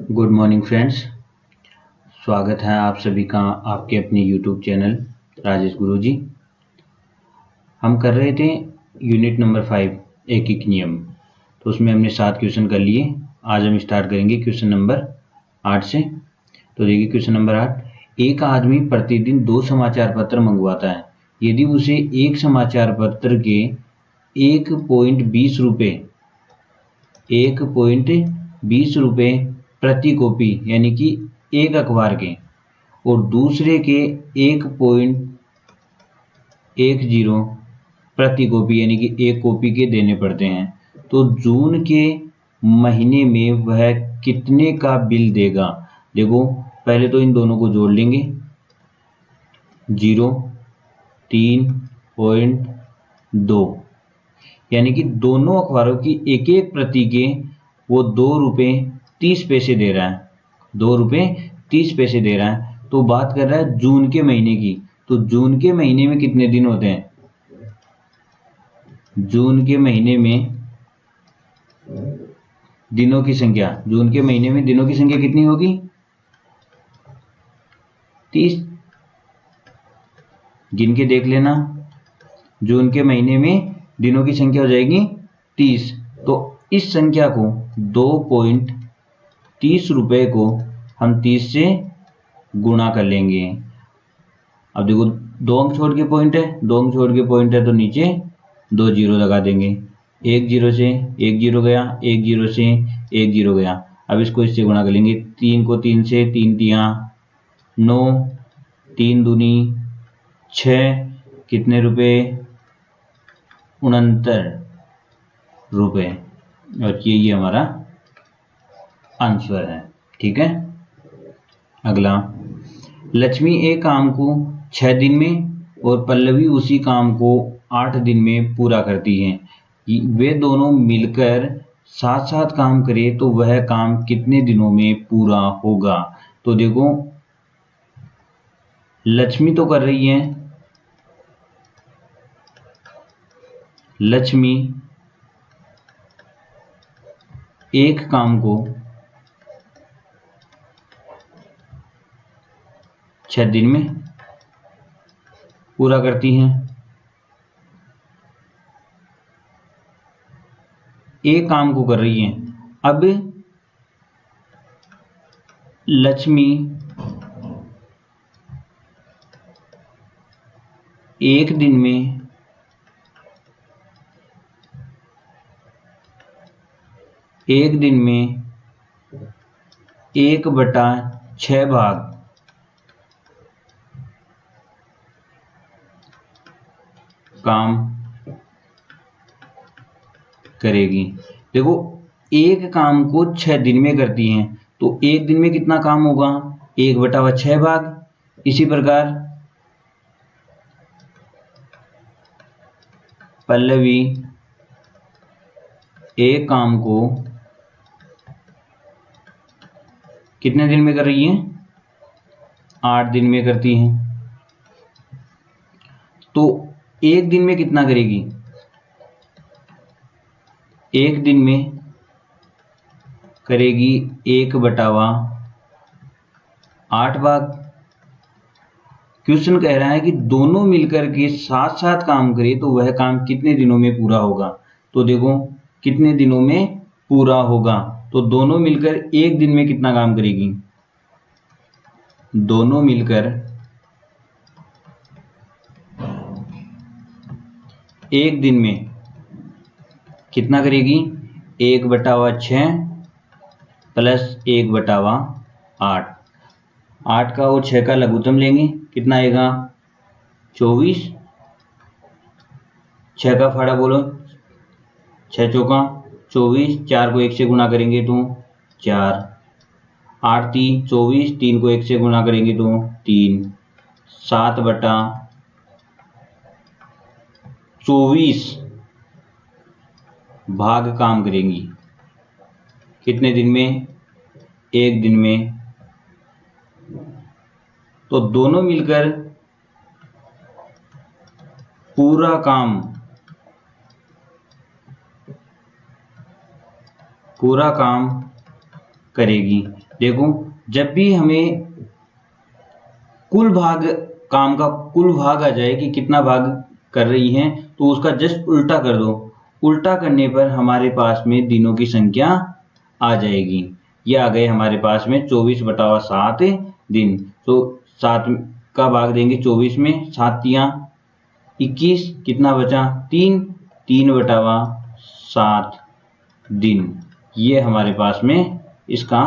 Good morning friends. स्वागत है आप सभी का आपके अपने यूट्यूब चैनल राजेश गुरुजी। हम कर रहे थे यूनिट नंबर 5 एक नियम, तो उसमें हमने 7 क्वेश्चन कर लिए। आज हम स्टार्ट करेंगे क्वेश्चन नंबर 8 से। तो देखिए क्वेश्चन नंबर 8, एक आदमी प्रतिदिन 2 समाचार पत्र मंगवाता है। यदि उसे एक समाचार पत्र के 1.20 रुपये प्रति कॉपी यानी कि एक अखबार के और दूसरे के 1.10 प्रति कॉपी यानी कि एक कॉपी के देने पड़ते हैं, तो जून के महीने में वह कितने का बिल देगा। देखो पहले तो इन दोनों को जोड़ लेंगे, 3.2 यानी कि दोनों अखबारों की एक एक प्रति के वो 2.30 दे रहा है, 2.30 दे रहा है। तो बात कर रहा है जून के महीने की, तो जून के महीने में कितने दिन होते हैं। जून के महीने में दिनों की संख्या, जून के महीने में दिनों की संख्या कितनी होगी, 30। गिन के देख लेना, जून के महीने में दिनों की संख्या हो जाएगी 30। तो इस संख्या को 2.30 रुपये को हम 30 से गुणा कर लेंगे। अब देखो 2 अंक छोड़ के पॉइंट है, 2 अंक छोड़ के पॉइंट है, तो नीचे 2 जीरो लगा देंगे। 1 जीरो से 1 जीरो गया, 1 जीरो से 1 जीरो गया। अब इसको इससे गुणा कर लेंगे, 3 को 3 से, 3 तियां 9, 3 दूनी 6, कितने रुपए, 69 रुपये। और ये हमारा आंसर है। ठीक है। अगला, लक्ष्मी एक काम को 6 दिन में और पल्लवी उसी काम को 8 दिन में पूरा करती हैं। वे दोनों मिलकर साथ साथ काम करें तो वह काम कितने दिनों में पूरा होगा। तो देखो लक्ष्मी तो कर रही है, लक्ष्मी एक काम को 6 दिन में पूरा करती हैं। एक काम को कर रही हैं। अब लक्ष्मी एक दिन में एक दिन में 1/6 भाग काम करेगी। देखो एक काम को 6 दिन में करती हैं, तो एक दिन में कितना काम होगा, 1/6 भाग। इसी प्रकार पल्लवी एक काम को कितने दिन में कर रही है, 8 दिन में करती हैं। तो एक दिन में कितना करेगी, एक दिन में करेगी 1/8 भाग। क्वेश्चन कह रहा है कि दोनों मिलकर के साथ साथ काम करें तो वह काम कितने दिनों में पूरा होगा। तो देखो कितने दिनों में पूरा होगा, तो दोनों मिलकर एक दिन में कितना काम करेगी, दोनों मिलकर एक दिन में कितना करेगी, 1/6 प्लस 1/8। 8 का और 6 का लघुत्तम लेंगे, कितना आएगा, 24। 6 का फाड़ा बोलो, 6 चौका 24, 4 को 1 से गुणा करेंगे तो 4, 8 3 24, 3 को 1 से गुणा करेंगे तो 3, 7/24 भाग काम करेंगी। कितने दिन में, एक दिन में। तो दोनों मिलकर पूरा काम करेगी। देखो जब भी हमें कुल भाग, काम का कुल भाग आ जाए कि कितना भाग कर रही हैं, तो उसका जस्ट उल्टा कर दो। उल्टा करने पर हमारे पास में दिनों की संख्या आ जाएगी। ये आ गए हमारे पास में 24/7 दिन। तो 7 का भाग देंगे 24 में, 7 तियां 21, कितना बचा 3, 3/7 दिन। ये हमारे पास में इसका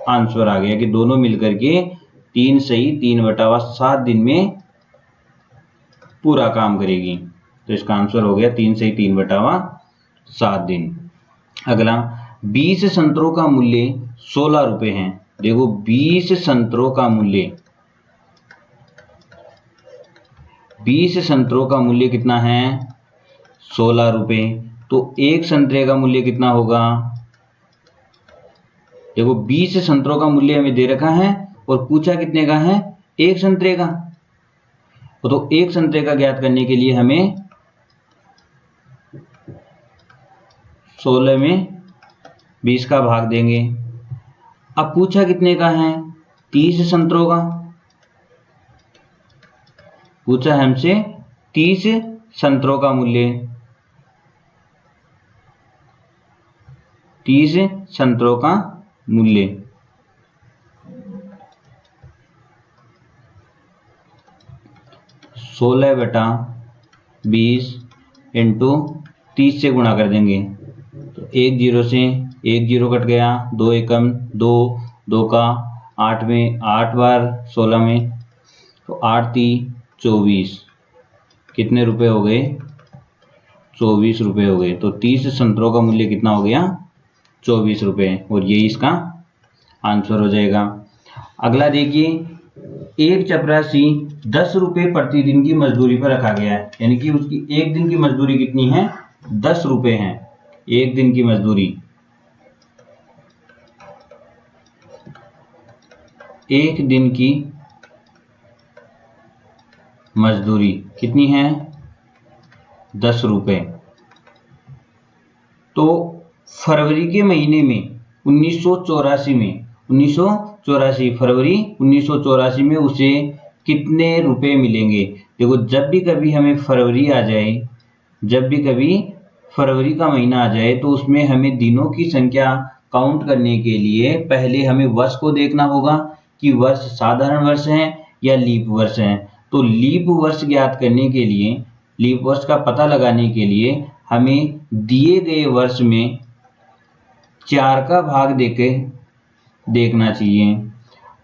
आंसर आ गया कि दोनों मिलकर के 3 सही 3/7 दिन में पूरा काम करेगी। तो इसका आंसर हो गया 3 सही 3/7 दिन। अगला, 20 संतरों का मूल्य 16 रुपए है। देखो 20 संतरों का मूल्य, 20 संतरों का मूल्य कितना है 16 रुपए। तो एक संतरे का मूल्य कितना होगा, देखो 20 संतरों का मूल्य हमें दे रखा है और पूछा कितने का है, एक संतरे का। तो एक संतरे का ज्ञात करने के लिए हमें 16 में 20 का भाग देंगे। अब पूछा कितने का है, 30 संतरों का। पूछा हमसे 30 संतरों का मूल्य, 30 संतरों का मूल्य। सोलह बटा 20 इंटू 30 से गुणा कर देंगे। तो एक जीरो से एक जीरो कट गया, 2 एकम 2, 2 का 8 में 8 बार 16 में, तो 8 × 3 = 24। कितने रुपए हो गए, 24 रुपए हो गए। तो 30 संतरों का मूल्य कितना हो गया, 24 रुपए। और यही इसका आंसर हो जाएगा। अगला देखिए, एक चपरासी 10 रुपए प्रतिदिन की मजदूरी पर रखा गया है, यानी कि उसकी एक दिन की मजदूरी कितनी है, 10 रुपए है। एक दिन की मजदूरी, एक दिन की मजदूरी कितनी है, 10 रुपए। तो फरवरी के महीने में 1984 फरवरी 1984 में उसे कितने रुपए मिलेंगे। देखो जब भी कभी हमें फरवरी आ जाए, जब भी कभी फरवरी का महीना आ जाए, तो उसमें हमें दिनों की संख्या काउंट करने के लिए पहले हमें वर्ष को देखना होगा कि वर्ष साधारण वर्ष है या लीप वर्ष है। तो लीप वर्ष ज्ञात करने के लिए, लीप वर्ष का पता लगाने के लिए हमें दिए गए वर्ष में 4 का भाग देके देखना चाहिए।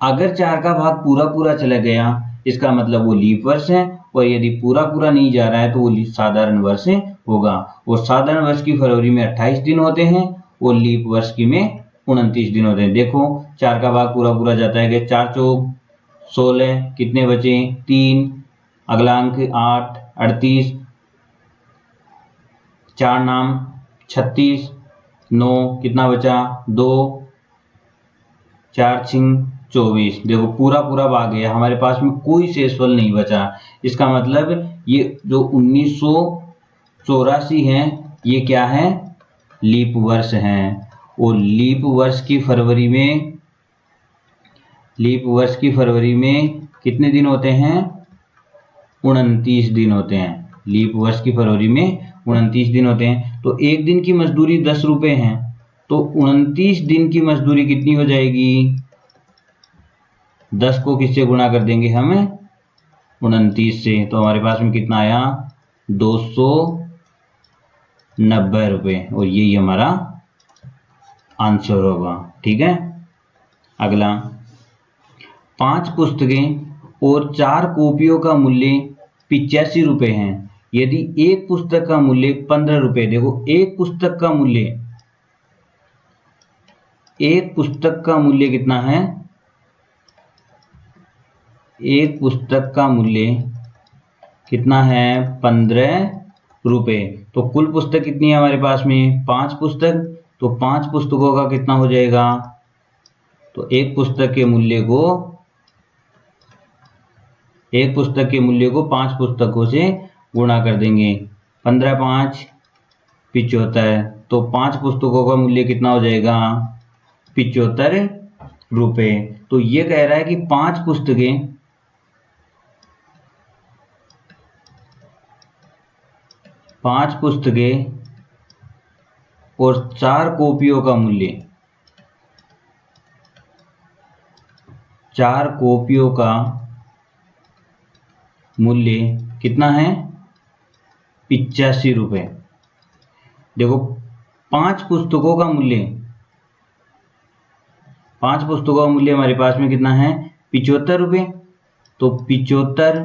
अगर 4 का भाग पूरा पूरा चला गया, इसका मतलब वो लीप वर्ष है, और यदि पूरा पूरा नहीं जा रहा है तो वो साधारण वर्ष होगा। और साधारण वर्ष की फरवरी में 28 दिन होते हैं और लीप वर्ष की में 29 दिन होते हैं। देखो 4 का भाग पूरा पूरा जाता है कि 4 चौक 16, कितने बचे 3, अगला अंक 8, 38, 4 नाम 36, 9, कितना बचा 2, 4 छिंग 24। देखो पूरा पूरा भाग गया, हमारे पास में कोई शेषफल नहीं बचा। इसका मतलब ये जो 1984 है, ये क्या है, लीप वर्ष है। और लीप वर्ष की फरवरी में कितने दिन होते हैं, 29 दिन होते हैं। लीप वर्ष की फरवरी में 29 दिन होते हैं। तो एक दिन की मजदूरी 10 रुपए है, तो 29 दिन की मजदूरी कितनी हो जाएगी, 10 को किससे गुणा कर देंगे हम, 29 से। तो हमारे पास में कितना आया, 290 रुपए। और यही हमारा आंसर होगा। ठीक है। अगला, 5 पुस्तकें और 4 कॉपियों का मूल्य 85 रुपए है। यदि एक पुस्तक का मूल्य 15 रुपए, देखो एक पुस्तक का मूल्य कितना है, एक पुस्तक का मूल्य कितना है, 15 रुपए। तो कुल पुस्तक कितनी है हमारे पास में, 5 पुस्तक। तो 5 पुस्तकों का कितना हो जाएगा, तो एक पुस्तक के मूल्य को 5 पुस्तकों से गुणा कर देंगे। 15 × 5 = 75। तो 5 पुस्तकों का मूल्य कितना हो जाएगा, 75 रुपए। तो ये कह रहा है कि 5 पुस्तकें, 5 पुस्तकें और 4 कॉपियों का मूल्य, 4 कॉपियों का मूल्य कितना है? 85 रुपये। देखो 5 पुस्तकों का मूल्य, 5 पुस्तकों का मूल्य हमारे पास में कितना है? 75 रुपये। तो 75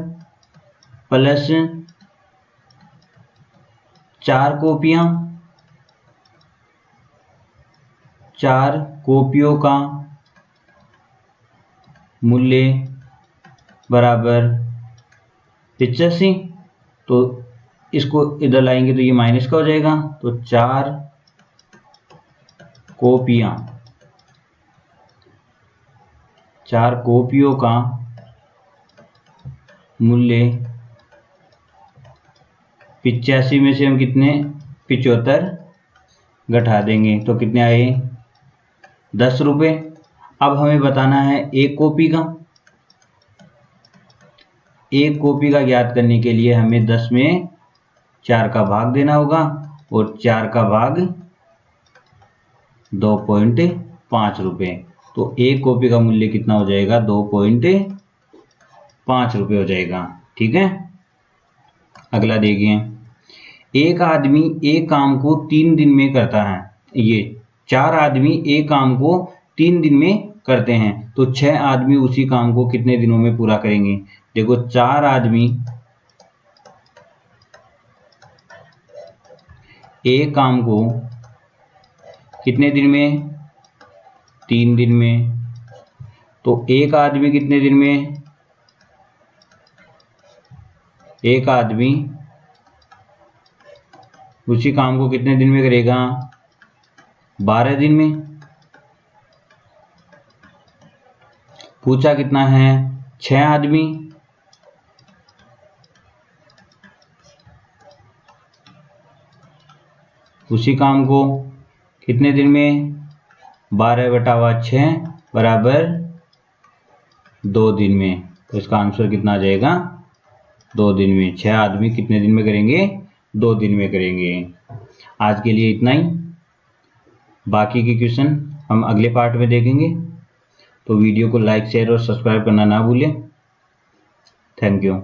प्लस 4 कॉपियां, 4 कॉपियों का मूल्य बराबर 85। तो इसको इधर लाएंगे तो ये माइनस का हो जाएगा। तो 4 कॉपियां, 4 कॉपियों का मूल्य 85 में से हम कितने 75 घटा देंगे तो कितने आए? 10 रुपये। अब हमें बताना है एक कॉपी का। एक कॉपी का ज्ञात करने के लिए हमें 10 में 4 का भाग देना होगा और 4 का भाग 2.5 रुपये। तो एक कॉपी का मूल्य कितना हो जाएगा? 2.5 रुपये हो जाएगा। ठीक है, अगला देखिए। एक आदमी एक काम को 3 दिन में करता है। ये 4 आदमी एक काम को 3 दिन में करते हैं, तो 6 आदमी उसी काम को कितने दिनों में पूरा करेंगे? देखो 4 आदमी एक काम को कितने दिन में? 3 दिन में। तो एक आदमी कितने दिन में? एक आदमी उसी काम को कितने दिन में करेगा? 12 दिन में। पूछा कितना है? 6 आदमी। उसी काम को कितने दिन में? 12/6 बराबर 2 दिन में। तो इसका आंसर कितना आ जाएगा? 2 दिन में। 6 आदमी कितने दिन में करेंगे? 2 दिन में करेंगे। आज के लिए इतना ही। बाकी के क्वेश्चन हम अगले पार्ट में देखेंगे। तो वीडियो को लाइक, शेयर और सब्सक्राइब करना ना भूलें। Thank you.